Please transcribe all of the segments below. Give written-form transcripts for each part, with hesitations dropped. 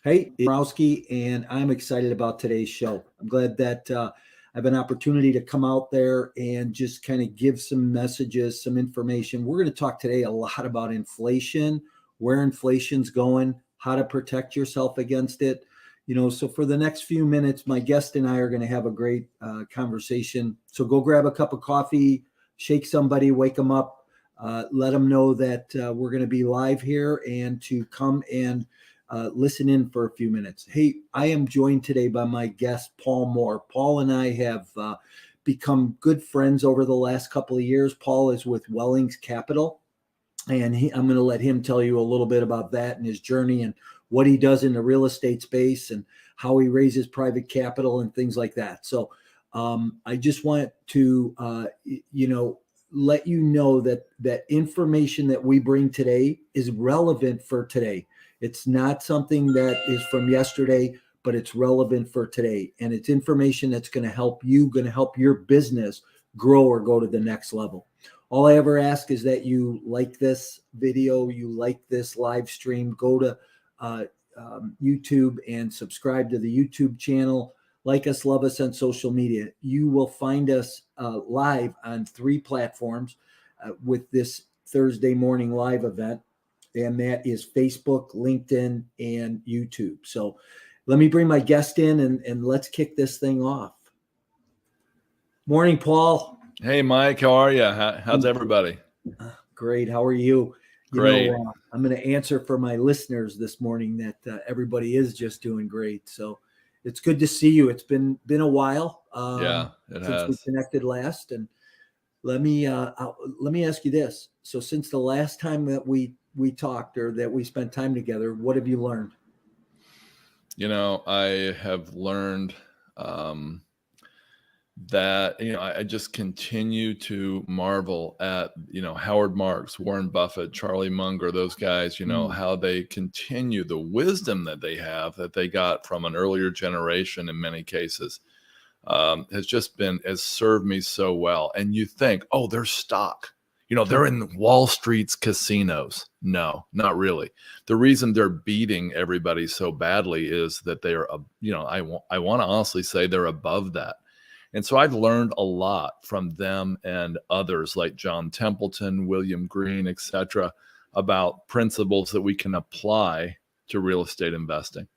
Hey, Rowski, and I'm excited about today's show. I'm glad that I have an opportunity to come out there and just kind of give some messages, some information. We're going to talk today a lot about inflation, where inflation's going, how to protect yourself against it. So for the next few minutes, my guest and I are going to have a great conversation. So go grab a cup of coffee, shake somebody, wake them up, let them know that we're going to be live here and to come and listen in for a few minutes. Hey, I am joined today by my guest, Paul Moore. Paul and I have become good friends over the last couple of years. Paul is with Wellings Capital, and I'm going to let him tell you a little bit about that and his journey and what he does in the real estate space and how he raises private capital and things like that. So I just want to, let you know that information that we bring today is relevant for today. It's not something that is from yesterday, but it's relevant for today. And it's information that's going to help you, going to help your business grow or go to the next level. All I ever ask is that you like this video, you like this live stream, go to YouTube and subscribe to the YouTube channel. Like us, love us on social media. You will find us live on 3 platforms with this Thursday morning live event. And that is Facebook, LinkedIn, and YouTube. So let me bring my guest in and let's kick this thing off. Morning, Paul. Hey, Mike. How are you? How's everybody? Great. How are you? Great. I'm going to answer for my listeners this morning that everybody is just doing great. So it's good to see you. It's been a while since we connected last. And let me ask you this. So since the last time that we talked or that we spent time together, what have you learned? I have learned that, I just continue to marvel at, Howard Marks, Warren Buffett, Charlie Munger, those guys, how they continue the wisdom that they have, that they got from an earlier generation in many cases, has served me so well. And you think, oh, their stock, they're in Wall Street's casinos. No, not really. The reason they're beating everybody so badly is that they are, I want to honestly say they're above that. And so I've learned a lot from them and others like John Templeton, William Green, etc., about principles that we can apply to real estate investing.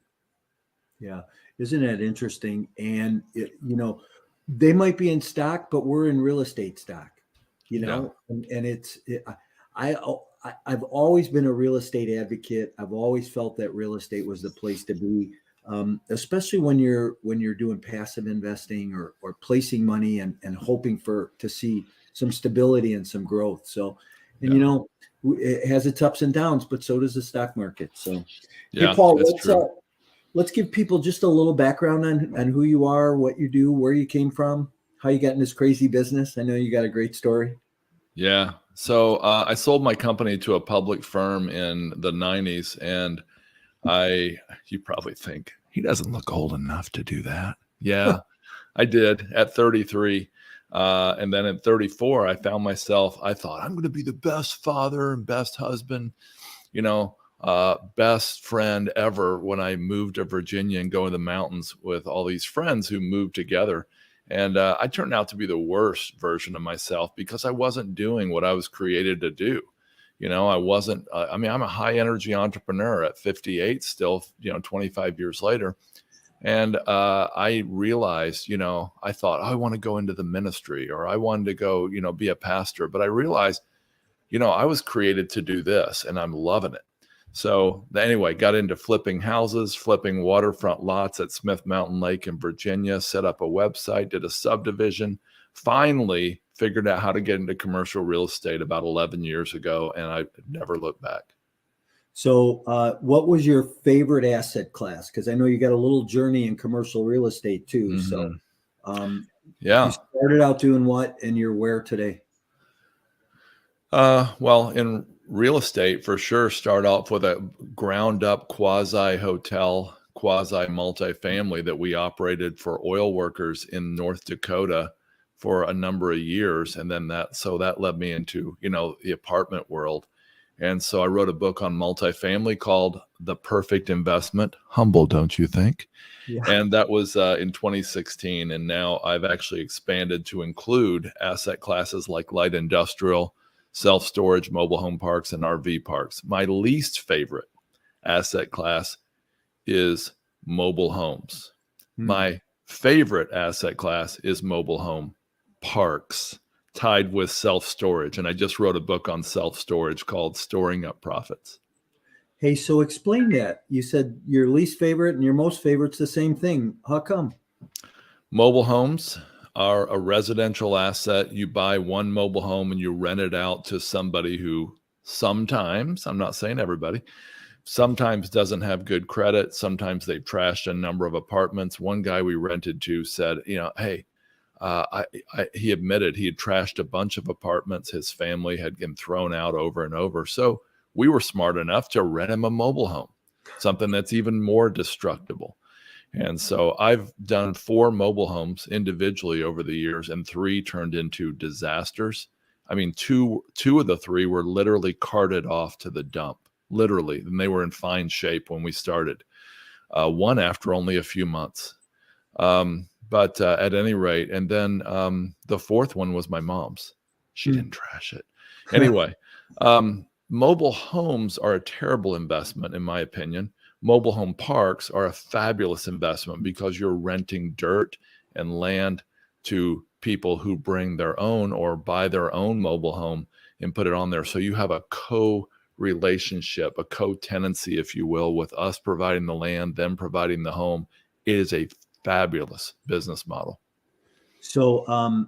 Yeah. Isn't that interesting? And, they might be in stock, but we're in real estate stock, and I've always been a real estate advocate. I've always felt that real estate was the place to be. Especially when you're doing passive investing or placing money and hoping to see some stability and some growth. So, it has its ups and downs, but so does the stock market. So, hey, Paul, let's give people just a little background on who you are, what you do, where you came from, how you got in this crazy business. I know you got a great story. Yeah. So I sold my company to a public firm in the 90s, and you probably think he doesn't look old enough to do that. Yeah, I did at 33. And then at 34, I thought I'm going to be the best father and best husband, best friend ever when I moved to Virginia and go in the mountains with all these friends who moved together. And I turned out to be the worst version of myself because I wasn't doing what I was created to do. I wasn't, I'm a high energy entrepreneur at 58 still, 25 years later. And I realized, I thought, I want to go into the ministry, or I wanted to go, be a pastor. But I realized, I was created to do this and I'm loving it. So anyway, got into flipping houses, flipping waterfront lots at Smith Mountain Lake in Virginia, set up a website, did a subdivision, finally figured out how to get into commercial real estate about 11 years ago, and I never looked back. So what was your favorite asset class? Because I know you got a little journey in commercial real estate too. Mm-hmm. So you started out doing what, and you're where today? Well, in real estate, for sure, start off with a ground up quasi hotel, quasi multifamily that we operated for oil workers in North Dakota for a number of years. And then that led me into, the apartment world. And so I wrote a book on multifamily called The Perfect Investment. Humble, don't you think? Yeah. And that was in 2016. And now I've actually expanded to include asset classes like light industrial, self-storage, mobile home parks, and RV parks. My least favorite asset class is mobile homes. My favorite asset class is mobile home parks tied with self-storage. And I just wrote a book on self-storage called Storing Up Profits. Hey, so explain that. You said your least favorite and your most favorite's the same thing. How come? Mobile homes are a residential asset. You buy one mobile home and you rent it out to somebody who sometimes, I'm not saying everybody, sometimes doesn't have good credit. Sometimes they've trashed a number of apartments. One guy we rented to said, hey, he admitted he had trashed a bunch of apartments. His family had been thrown out over and over. So we were smart enough to rent him a mobile home, something that's even more destructible. And so I've done 4 mobile homes individually over the years, and 3 turned into disasters. I mean, two of the 3 were literally carted off to the dump, literally, and they were in fine shape when we started. One after only a few months. But at any rate, and then the 4th one was my mom's. She didn't trash it. Anyway, mobile homes are a terrible investment, in my opinion. Mobile home parks are a fabulous investment because you're renting dirt and land to people who bring their own or buy their own mobile home and put it on there. So you have a co-relationship, a co-tenancy, if you will, with us providing the land, them providing the home. It is a fabulous business model. So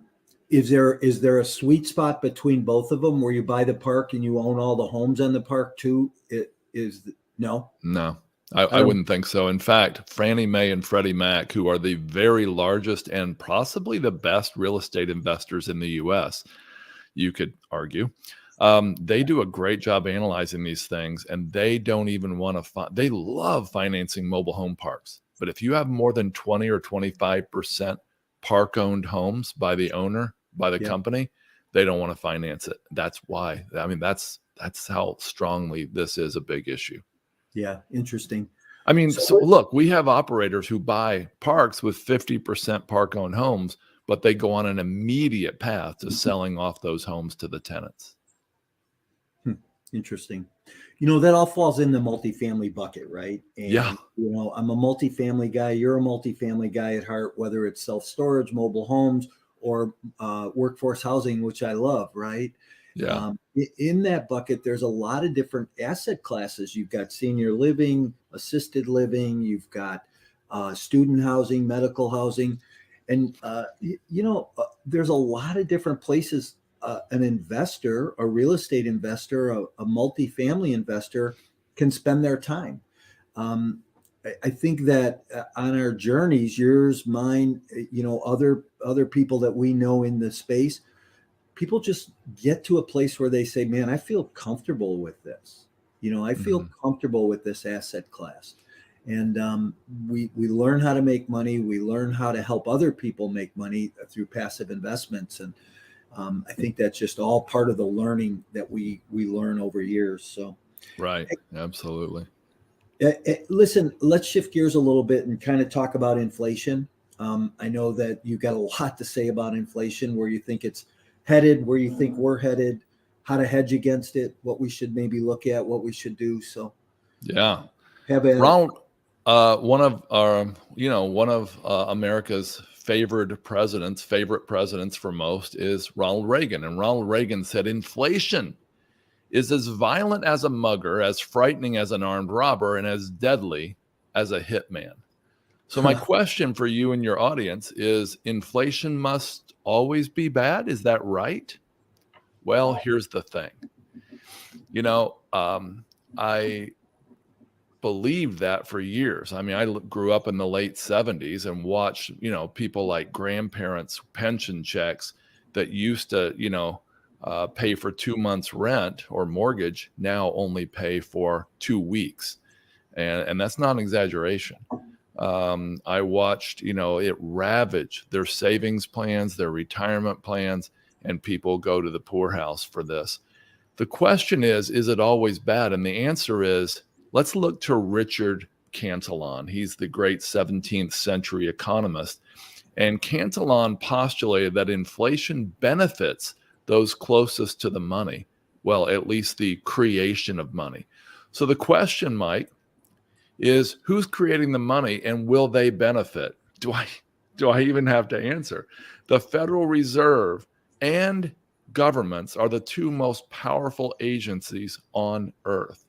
is there a sweet spot between both of them where you buy the park and you own all the homes on the park too? No? No, I wouldn't think so. In fact, Fannie Mae and Freddie Mac, who are the very largest and possibly the best real estate investors in the US, you could argue, they do a great job analyzing these things, and they don't even want to they love financing mobile home parks. But if you have more than 20 or 25% park owned homes by the owner, by the company, they don't want to finance it. That's why. I mean, that's how strongly this is a big issue. Yeah, interesting. I mean, so look, we have operators who buy parks with 50% park owned homes, but they go on an immediate path to selling off those homes to the tenants. Interesting. That all falls in the multifamily bucket, right? And, I'm a multifamily guy. You're a multifamily guy at heart, whether it's self-storage, mobile homes, or workforce housing, which I love, right? Yeah. In that bucket, there's a lot of different asset classes. You've got senior living, assisted living, you've got student housing, medical housing. And, there's a lot of different places an investor, a real estate investor, a multifamily investor can spend their time. I think that on our journeys, yours, mine, other people that we know in the space, people just get to a place where they say, man, I feel comfortable with this. I feel comfortable with this asset class. And we learn how to make money. We learn how to help other people make money through passive investments. And I think that's just all part of the learning that we learn over years. So, right. Absolutely. Listen, let's shift gears a little bit and kind of talk about inflation. I know that you've got a lot to say about inflation, where you think it's headed, where you think we're headed, how to hedge against it, what we should maybe look at, what we should do. So, Ronald, one of America's favorite presidents for most is Ronald Reagan. And Ronald Reagan said, inflation is as violent as a mugger, as frightening as an armed robber, and as deadly as a hitman. So my question for you and your audience is, inflation must always be bad? Is that right? Well, here's the thing. I believed that for years. I mean, I grew up in the late 70s and watched, people like grandparents' pension checks that used to, pay for 2 months rent or mortgage now only pay for 2 weeks. And that's not an exaggeration. I watched, it ravage their savings plans, their retirement plans, and people go to the poorhouse for this. The question is it always bad? And the answer is, let's look to Richard Cantillon. He's the great 17th century economist. And Cantillon postulated that inflation benefits those closest to the money. Well, at least the creation of money. So the question, Mike, is who's creating the money and will they benefit? Do I even have to answer? The Federal Reserve and governments are the two most powerful agencies on earth.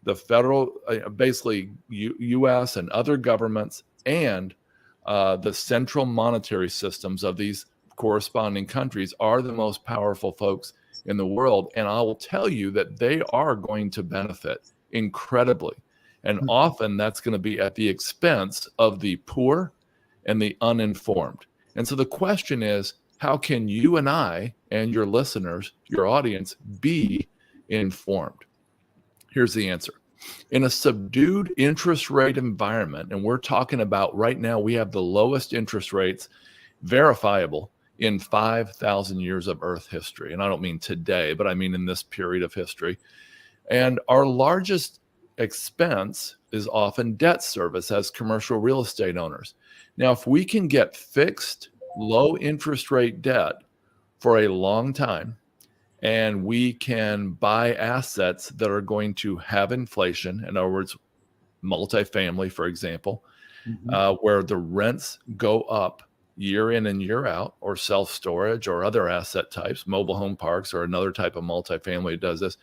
The federal, basically U.S. and other governments, and the central monetary systems of these corresponding countries are the most powerful folks in the world. And I will tell you that they are going to benefit incredibly. And often that's going to be at the expense of the poor and the uninformed. And so the question is, how can you and I and your listeners, your audience, be informed? Here's the answer. In a subdued interest rate environment, and we're talking about right now, we have the lowest interest rates verifiable in 5,000 years of Earth history. And I don't mean today, but I mean in this period of history. And our largest expense is often debt service as commercial real estate owners. Now, if we can get fixed low interest rate debt for a long time, and we can buy assets that are going to have inflation, in other words, multifamily, for example, where the rents go up year in and year out, or self-storage or other asset types, mobile home parks or another type of multifamily that does this.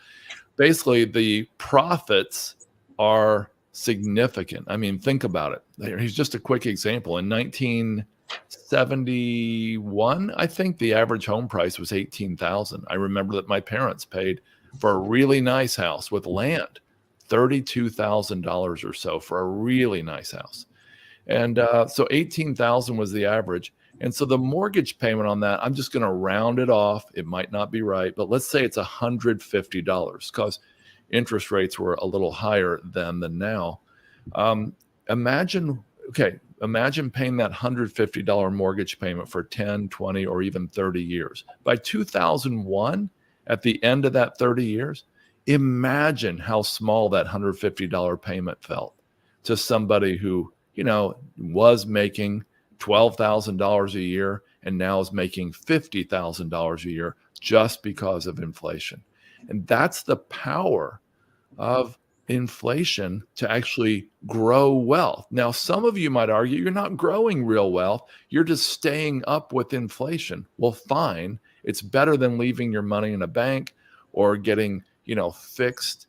Basically, the profits are significant. I mean, think about it. Here's just a quick example. In 1971, I think the average home price was $18,000. I remember that my parents paid for a really nice house with land, $32,000 or so for a really nice house. And so 18,000 was the average. And so the mortgage payment on that, I'm just going to round it off. It might not be right, but let's say it's $150 because interest rates were a little higher then than now. Imagine paying that $150 mortgage payment for 10, 20, or even 30 years. By 2001, at the end of that 30 years, imagine how small that $150 payment felt to somebody who, was making $12,000 a year and now is making $50,000 a year just because of inflation. And that's the power of inflation to actually grow wealth. Now, some of you might argue you're not growing real wealth. You're just staying up with inflation. Well, fine. It's better than leaving your money in a bank or getting, fixed,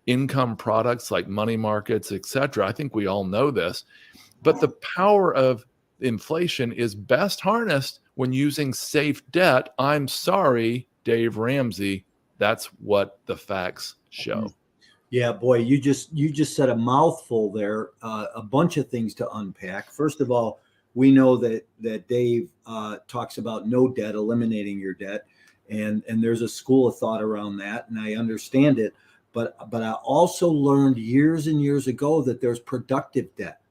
income products like money markets, etc. I think we all know this. But the power of inflation is best harnessed when using safe debt. I'm sorry, Dave Ramsey. That's what the facts show. Yeah, boy, you just said a mouthful there. A bunch of things to unpack. First of all, we know that Dave talks about no debt, eliminating your debt, and there's a school of thought around that, and I understand it. But I also learned years and years ago that there's productive debt,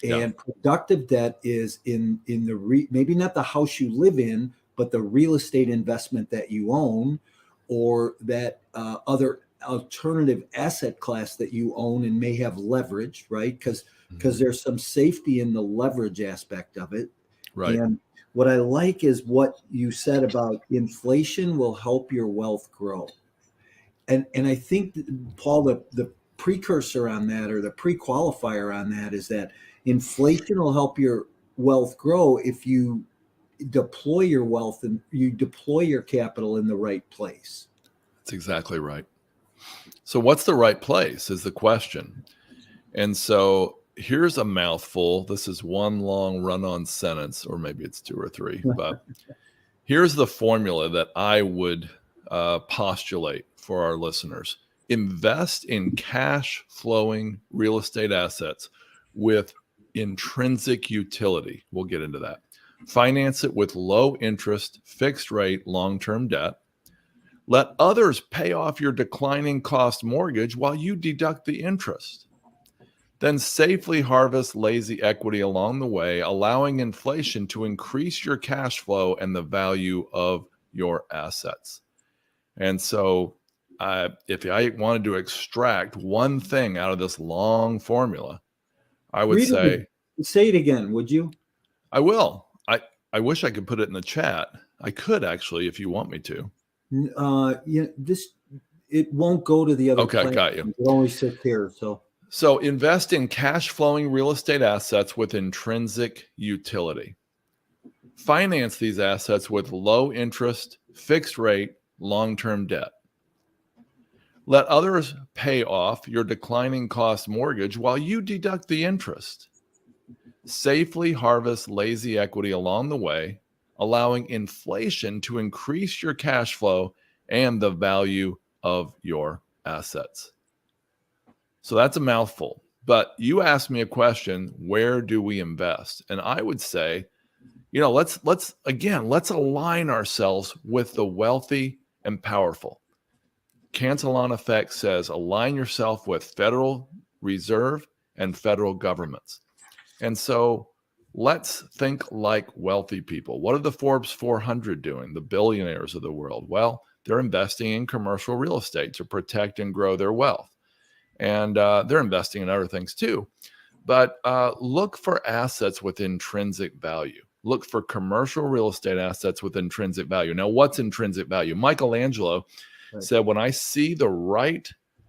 and productive debt is in the maybe not the house you live in, but the real estate investment that you own, or that other alternative asset class that you own and may have leverage, right? Because there's some safety in the leverage aspect of it. Right. And what I like is what you said about inflation will help your wealth grow. And I think, Paul, the precursor on that, or the pre-qualifier on that, is that inflation will help your wealth grow if you deploy your wealth and you deploy your capital in the right place. That's exactly right. So what's the right place is the question. And so here's a mouthful. This is one long run-on sentence, or maybe it's two or three, but here's the formula that I would postulate for our listeners. Invest in cash flowing real estate assets with intrinsic utility. We'll get into that. Finance it with low interest, fixed rate, long-term debt. Let others pay off your declining cost mortgage while you deduct the interest. Then safely harvest lazy equity along the way, allowing inflation to increase your cash flow and the value of your assets. And so if I wanted to extract one thing out of this long formula, I would Read it say, again. Say it again, would you? I will. I wish I could put it in the chat. I could actually, if you want me to. It won't go to the other Okay, got you. It only sits here. So invest in cash flowing real estate assets with intrinsic utility. Finance these assets with low interest, fixed rate, long-term debt. Let others pay off your declining cost mortgage while you deduct the interest. Safely harvest lazy equity along the way, allowing inflation to increase your cash flow and the value of your assets. So that's a mouthful. But you asked me a question, where do we invest? And I would say, let's align ourselves with the wealthy and powerful. Cantillon Effect says align yourself with Federal Reserve and federal governments. And so let's think like wealthy people. What are the Forbes 400 doing? The billionaires of the world? Well, they're investing in commercial real estate to protect and grow their wealth. And they're investing in other things too. But look for assets with intrinsic value. Look for commercial real estate assets with intrinsic value. Now, what's intrinsic value? Michelangelo said, when I see the right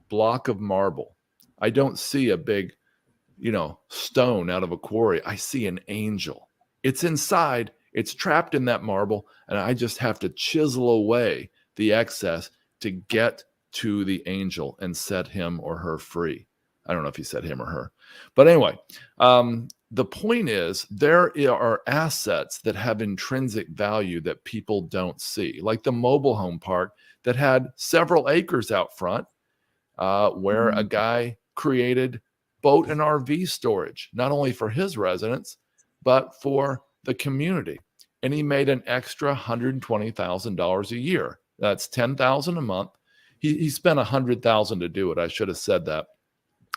block of marble, I don't see a big, stone out of a quarry. I see an angel. It's inside, it's trapped in that marble, and I just have to chisel away the excess to get to the angel and set him or her free. I don't know if he said him or her, but anyway, the point is there are assets that have intrinsic value that people don't see, like the mobile home park that had several acres out front where a guy created boat and RV storage, not only for his residents, but for the community. And he made an extra $120,000 a year. That's $10,000 a month. He spent $100,000 to do it. I should have said that.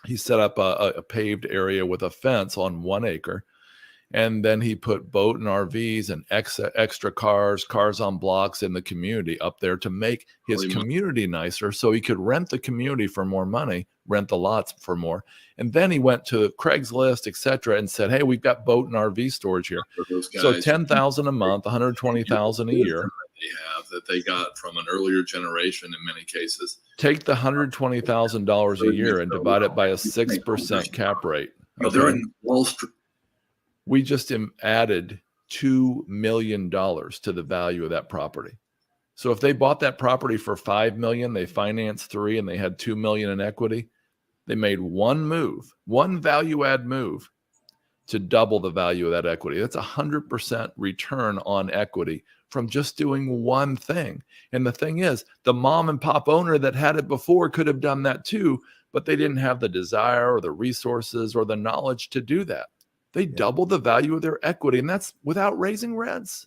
He set up a paved area with a fence on 1 acre. And then he put boat and RVs and extra cars on blocks in the community up there to make his community nicer so he could rent the community for more money, rent the lots for more. And then he went to Craigslist, etc., and said, hey, we've got boat and RV storage here. So $10,000 a month, $120,000 a year. They have that they got from an earlier generation in many cases. Take the $120,000 a year and divide it by a 6% cap rate. They're in Wall Street. We just added $2 million to the value of that property. So if they bought that property for $5 million, they financed $3 million, and they had $2 million in equity, they made one value add move to double the value of that equity. That's 100% return on equity from just doing one thing. And the thing is, the mom and pop owner that had it before could have done that too, but they didn't have the desire or the resources or the knowledge to do that. They double the value of their equity, and that's without raising rents.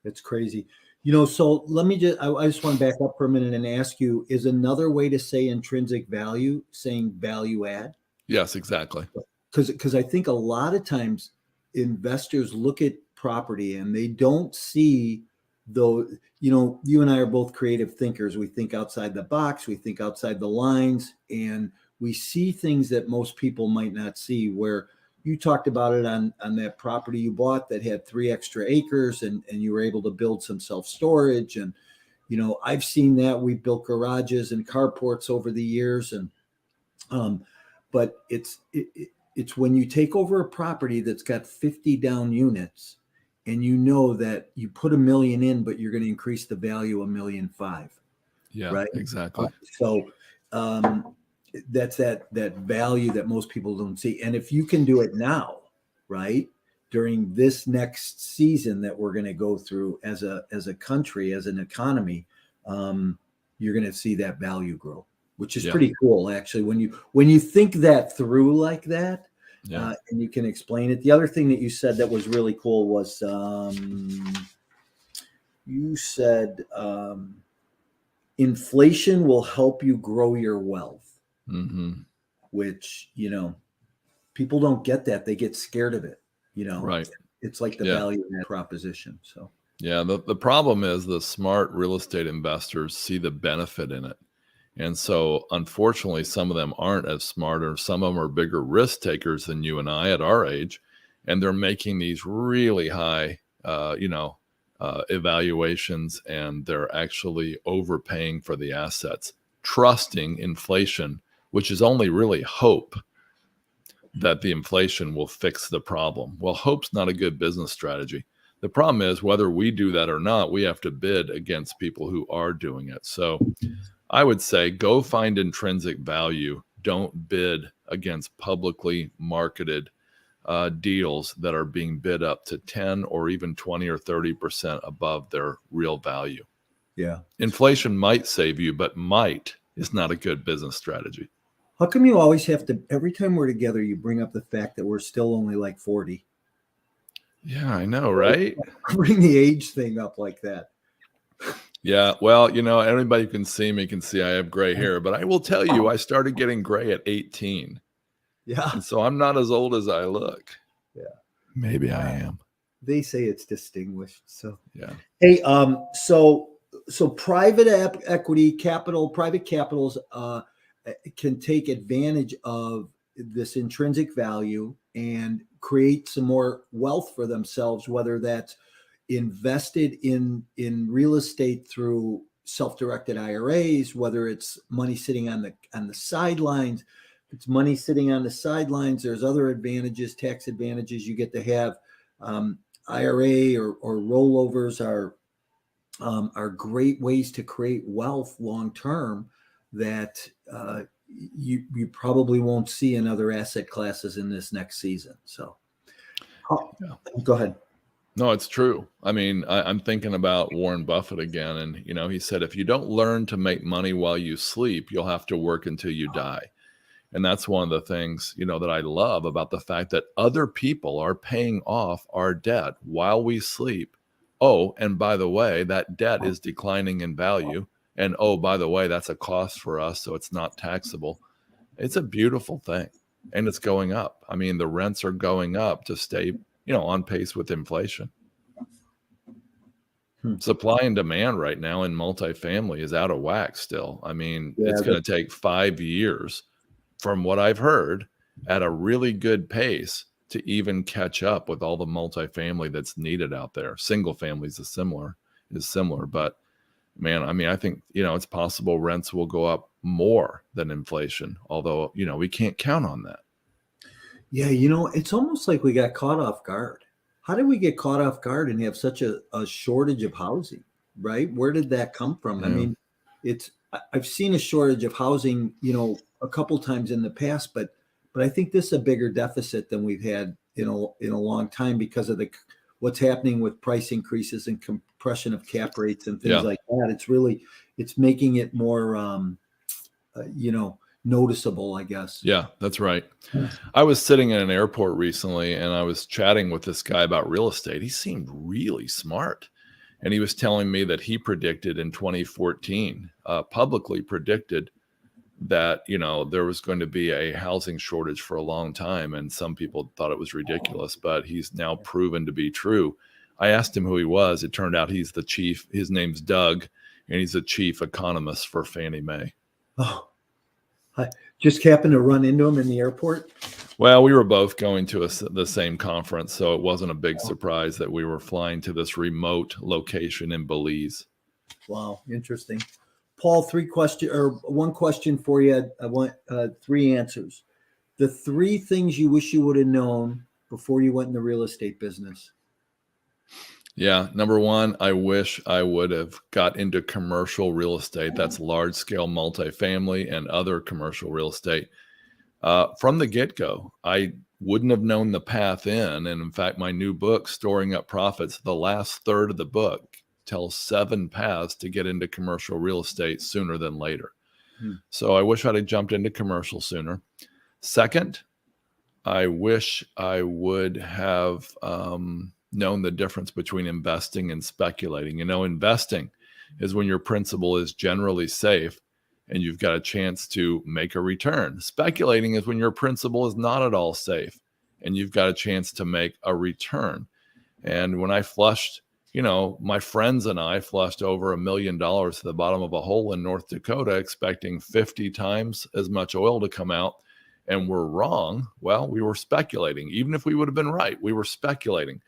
It's crazy. So let me I just want to back up for a minute and ask you, is another way to say intrinsic value saying value add? Yes, exactly. Because I think a lot of times investors look at property and they don't see you and I are both creative thinkers. We think outside the box, we think outside the lines, and we see things that most people might not see. Where you talked about it on that property you bought that had 3 extra acres and you were able to build some self-storage. And, I've seen that. We built garages and carports over the years. And, but it's when you take over a property that's got 50 down units and that you put $1 million in, but you're going to increase the value $1.5 million. Yeah, right. Exactly. So, that's that value that most people don't see. And if you can do it now, right, during this next season that we're going to go through as a country, as an economy, you're going to see that value grow, which is pretty cool, actually, when you think that through like that. And you can explain it. The other thing that you said that was really cool was you said inflation will help you grow your wealth. Mm-hmm. Which, people don't get that. They get scared of it, Right. It's like the value of that proposition. So Yeah, the problem is the smart real estate investors see the benefit in it. And so, unfortunately, some of them aren't as smart, or some of them are bigger risk takers than you and I at our age. And they're making these really high, evaluations, and they're actually overpaying for the assets, trusting inflation, which is only really hope that the inflation will fix the problem. Well, hope's not a good business strategy. The problem is, whether we do that or not, we have to bid against people who are doing it. So I would say go find intrinsic value. Don't bid against publicly marketed deals that are being bid up to 10 or even 20 or 30% above their real value. Yeah. Inflation might save you, but might is not a good business strategy. How come you always have to, every time we're together, you bring up the fact that we're still only like 40? Yeah, I know, right? Bring the age thing up like that. Yeah, well, anybody who can see me can see I have gray hair, but I will tell you, I started getting gray at 18. Yeah. And so I'm not as old as I look. Yeah. Maybe I am. They say it's distinguished. So, yeah. Hey, so private equity capital, private capitals can take advantage of this intrinsic value and create some more wealth for themselves, whether that's invested in real estate through self-directed IRAs, whether it's money sitting on the sidelines. If it's money sitting on the sidelines, there's other advantages, tax advantages you get to have. IRA or rollovers are great ways to create wealth long term that you probably won't see in other asset classes in this next season. So, Go ahead. No, it's true. I mean, I'm thinking about Warren Buffett again, and he said, if you don't learn to make money while you sleep, you'll have to work until you die. And that's one of the things, that I love about the fact that other people are paying off our debt while we sleep. Oh, and by the way, that debt is declining in value. And oh, by the way, that's a cost for us, so it's not taxable. It's a beautiful thing. And it's going up. I mean, the rents are going up to stay, on pace with inflation. Supply and demand right now in multifamily is out of whack still. I mean, it's going to take 5 years, from what I've heard, at a really good pace to even catch up with all the multifamily that's needed out there. Single families is similar, but man, I mean, I think, it's possible rents will go up more than inflation, although, we can't count on that. Yeah, it's almost like we got caught off guard. How did we get caught off guard and have such a shortage of housing, right? Where did that come from? Yeah. I mean, I've seen a shortage of housing, a couple times in the past, but I think this is a bigger deficit than we've had in a long time because of what's happening with price increases and compression of cap rates and things like that. It's making it more, noticeable, I guess. Yeah, that's right. I was sitting in an airport recently and I was chatting with this guy about real estate. He seemed really smart. And he was telling me that he predicted in 2014, publicly predicted that, there was going to be a housing shortage for a long time. And some people thought it was ridiculous, but he's now proven to be true. I asked him who he was. It turned out he's the chief. His name's Doug, and he's the chief economist for Fannie Mae. Oh, I just happened to run into him in the airport. Well, we were both going to the same conference, so it wasn't a big surprise that we were flying to this remote location in Belize. Wow, interesting. Paul, one question for you. I want 3 answers. The 3 things you wish you would have known before you went in the real estate business. Yeah. Number 1, I wish I would have got into commercial real estate. That's large scale multifamily and other commercial real estate. From the get-go, I wouldn't have known the path in. And in fact, my new book, Storing Up Profits, the last third of the book tells 7 paths to get into commercial real estate sooner than later. So I wish I'd have jumped into commercial sooner. Second, I wish I would have known the difference between investing and speculating. Investing is when your principal is generally safe and you've got a chance to make a return. Speculating is when your principal is not at all safe and you've got a chance to make a return. And when I flushed my friends and I flushed over $1 million to the bottom of a hole in North Dakota, expecting 50 times as much oil to come out, and we're wrong. Well, we were speculating. Even if we would have been right, we were speculating.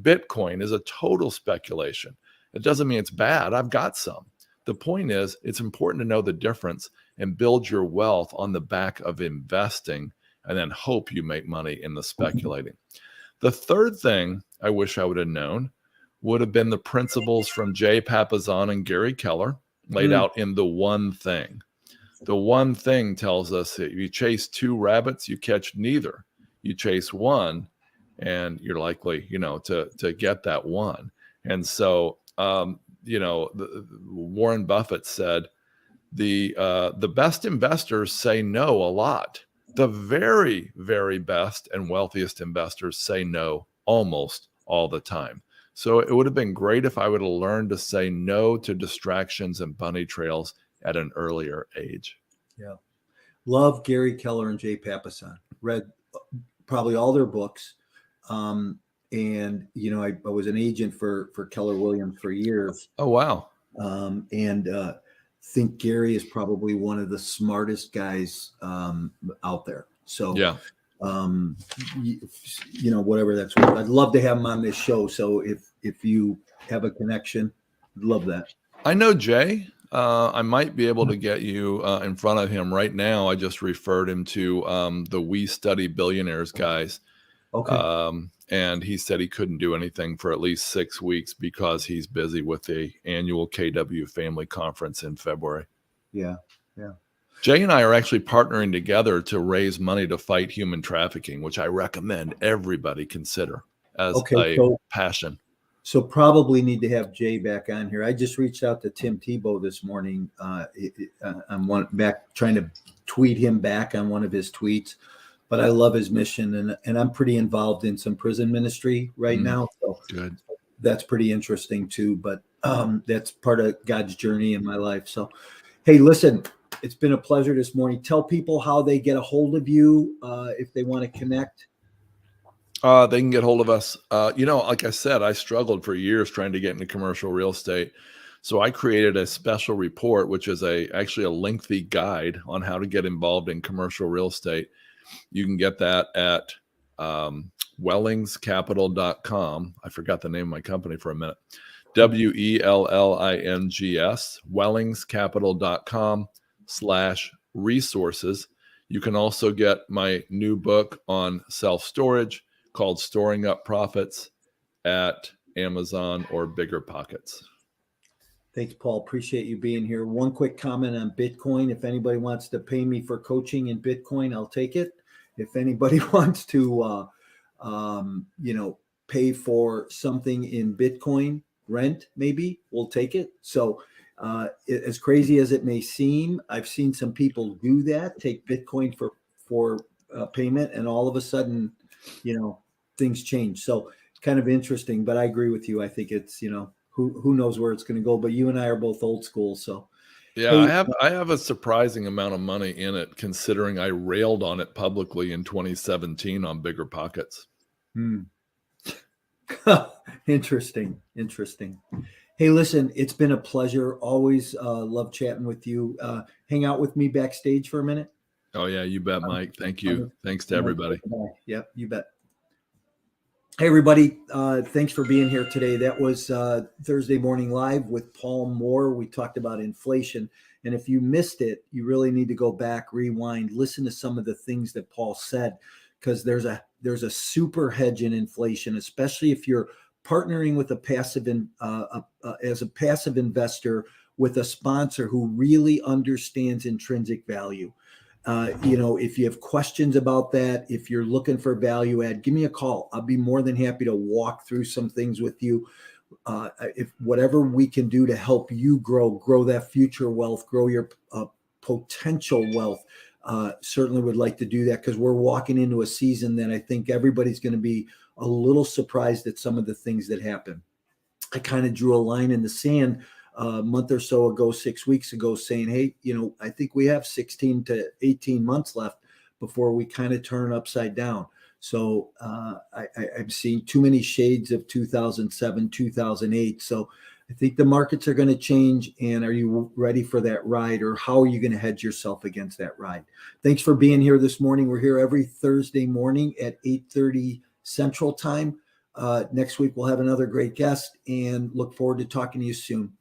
Bitcoin is a total speculation. It doesn't mean it's bad. I've got some. The point is, it's important to know the difference and build your wealth on the back of investing, and then hope you make money in the speculating. The third thing I wish I would have known would have been the principles from Jay Papasan and Gary Keller laid out in The One Thing. The One Thing tells us that if you chase 2 rabbits, you catch neither. You chase one, and you're likely, to get that one. And so, Warren Buffett said, the best investors say no a lot. The very, very best and wealthiest investors say no almost all the time. So it would have been great if I would have learned to say no to distractions and bunny trails at an earlier age. Yeah. Love Gary Keller and Jay Papasan. Read probably all their books. And, I was an agent for Keller Williams for years. Oh, wow. And think Gary is probably one of the smartest guys out there. So, yeah. Whatever that's worth. I'd love to have him on this show. So if you have a connection, I'd love that. I know Jay. I might be able to get you in front of him right now. I just referred him to the We Study Billionaires guys. Okay. And he said he couldn't do anything for at least 6 weeks because he's busy with the annual KW Family Conference in February. Yeah. Yeah. Jay and I are actually partnering together to raise money to fight human trafficking, which I recommend everybody consider as passion. So probably need to have Jay back on here. I just reached out to Tim Tebow this morning. I'm trying to tweet him back on one of his tweets, but I love his mission, and I'm pretty involved in some prison ministry right now. So good. That's pretty interesting too. But that's part of God's journey in my life. So, hey, listen, it's been a pleasure this morning. Tell people how they get a hold of you if they want to connect. They can get hold of us. Like I said, I struggled for years trying to get into commercial real estate. So I created a special report, which is actually a lengthy guide on how to get involved in commercial real estate. You can get that at wellingscapital.com. I forgot the name of my company for a minute. WELLINGS, wellingscapital.com/resources. You can also get my new book on self-storage called Storing Up Profits at Amazon or Bigger Pockets. Thanks, Paul. Appreciate you being here. One quick comment on Bitcoin. If anybody wants to pay me for coaching in Bitcoin, I'll take it. If anybody wants to, pay for something in Bitcoin, rent, maybe, we'll take it. So as crazy as it may seem, I've seen some people do that, take Bitcoin for payment, and all of a sudden, things change. So kind of interesting, but I agree with you. I think it's, who knows where it's going to go, but you and I are both old school. So yeah, I have a surprising amount of money in it, considering I railed on it publicly in 2017 on Bigger Pockets. Interesting. Hey, listen, it's been a pleasure. Always love chatting with you. Hang out with me backstage for a minute. Oh yeah, you bet, Mike. Thank you. Thanks to everybody. Yep, you bet. Hey, everybody. Thanks for being here today. That was Thursday Morning Live with Paul Moore. We talked about inflation. And if you missed it, you really need to go back, rewind, listen to some of the things that Paul said, because there's a super hedge in inflation, especially if you're partnering with as a passive investor with a sponsor who really understands intrinsic value. If you have questions about that, if you're looking for value add, give me a call. I'll be more than happy to walk through some things with you. If whatever we can do to help you grow that future wealth, grow your potential wealth, certainly would like to do that, because we're walking into a season that I think everybody's going to be a little surprised at some of the things that happen. I kind of drew a line in the sand a month or so ago, 6 weeks ago, saying, hey, I think we have 16 to 18 months left before we kind of turn upside down. So I've seen too many shades of 2007, 2008. So I think the markets are going to change. And are you ready for that ride, or how are you going to hedge yourself against that ride? Thanks for being here this morning. We're here every Thursday morning at 8:30 Central Time. Next week, we'll have another great guest, and look forward to talking to you soon.